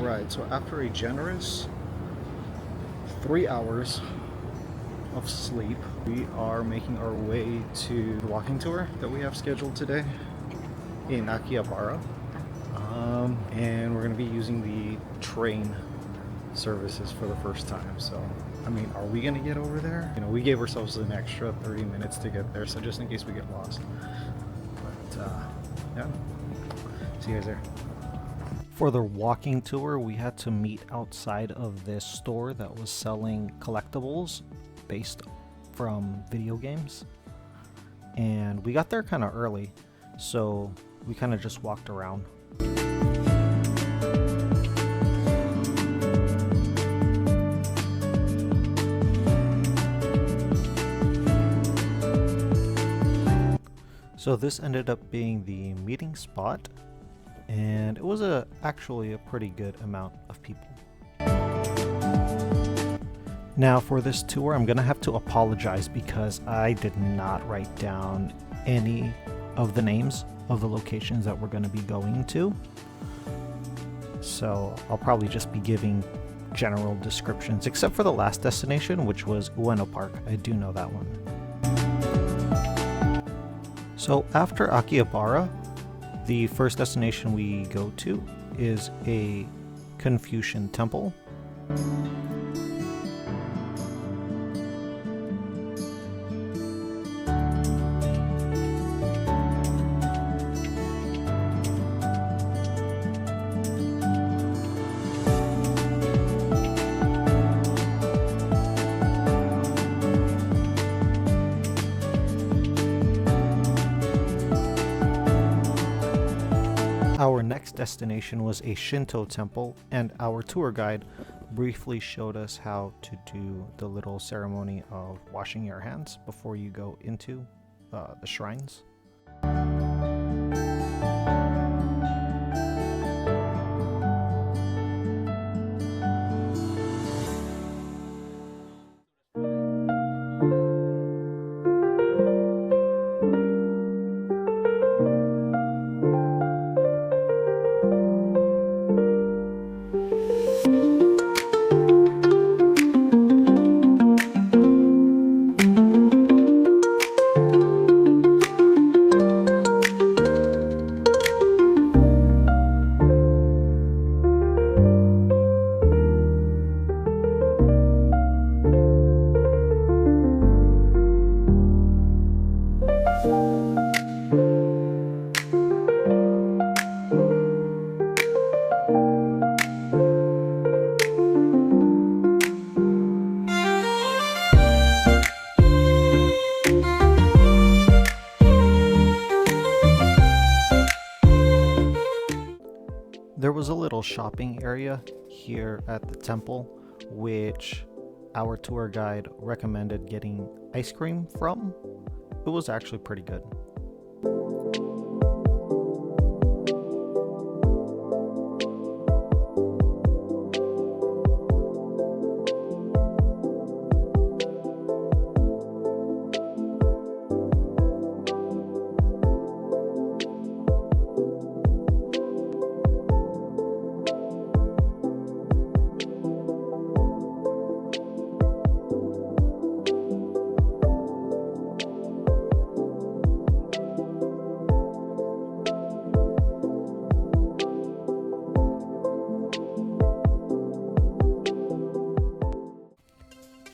Alright, so after a generous 3 hours of sleep, we are making our way to the walking tour that we have scheduled today in Akihabara. And we're going to be using the train services for the first time. So, I mean, are we going to get over there? You know, we gave ourselves an extra 30 minutes to get there, so just in case we get lost. But, yeah. See you guys there. For the walking tour, we had to meet outside of this store that was selling collectibles based from video games. And we got there kind of early, so we kind of just walked around. So this ended up being the meeting spot, and it was actually a pretty good amount of people. Now for this tour, I'm gonna have to apologize because I did not write down any of the names of the locations that we're gonna be going to. So I'll probably just be giving general descriptions, except for the last destination, which was Ueno Park. I do know that one. So after Akihabara, the first destination we go to is a Confucian temple. Our next destination was a Shinto temple, and our tour guide briefly showed us how to do the little ceremony of washing your hands before you go into the shrines. There was a little shopping area here at the temple, which our tour guide recommended getting ice cream from. It was actually pretty good.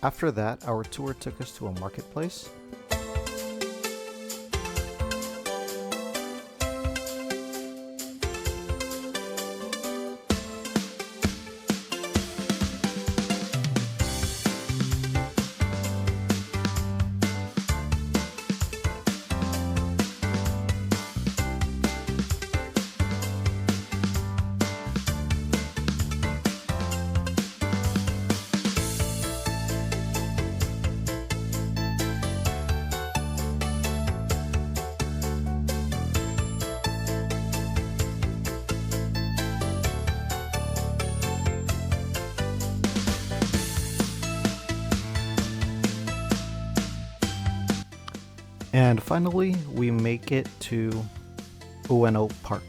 After that, our tour took us to a marketplace. And finally, we make it to Ueno Park.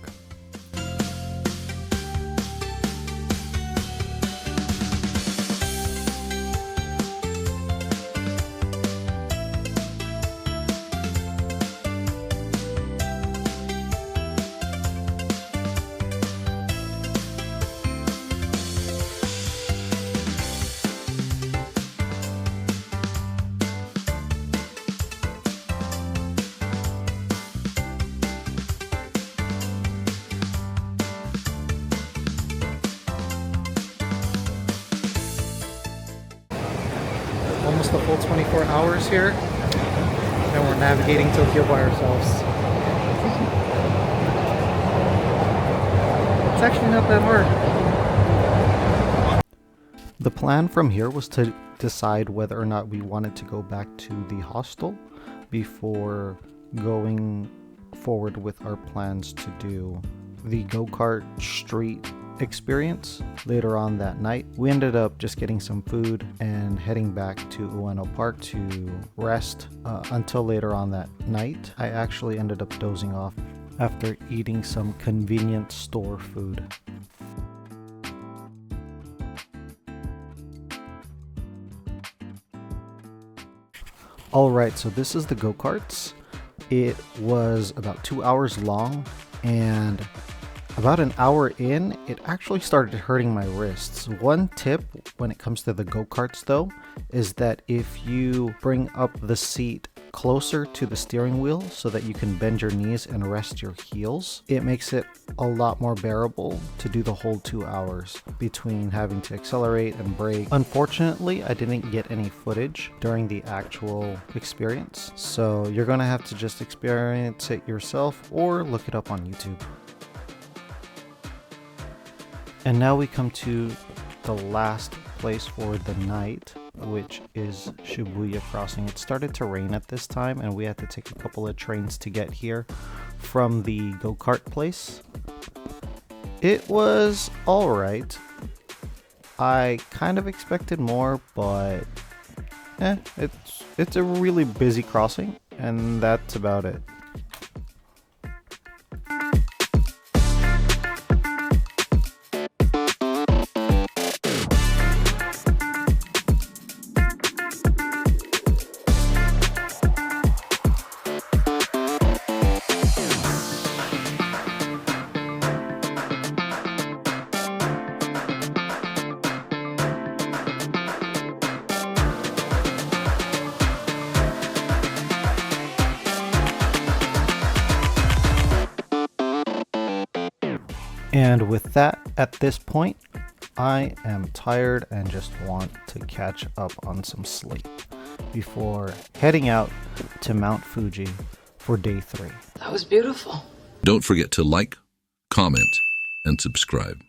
almost a full 24 hours here, and we're navigating Tokyo by ourselves. It's actually not that hard. The plan from here was to decide whether or not we wanted to go back to the hostel before going forward with our plans to do the go-kart street experience later on that night. We ended up just getting some food and heading back to Ueno Park to rest until later on that night. I actually ended up dozing off after eating some convenience store food. Alright, so this is the go-karts. It was about 2 hours long, and about an hour in, it actually started hurting my wrists. One tip when it comes to the go-karts though, is that if you bring up the seat closer to the steering wheel so that you can bend your knees and rest your heels, it makes it a lot more bearable to do the whole 2 hours between having to accelerate and brake. Unfortunately, I didn't get any footage during the actual experience, so you're gonna have to just experience it yourself or look it up on YouTube. And now we come to the last place for the night, which is Shibuya Crossing. It started to rain at this time, and we had to take a couple of trains to get here from the go-kart place. It was alright. I kind of expected more, but it's a really busy crossing, and that's about it. And with that, at this point, I am tired and just want to catch up on some sleep before heading out to Mount Fuji for day 3. That was beautiful. Don't forget to like, comment, and subscribe.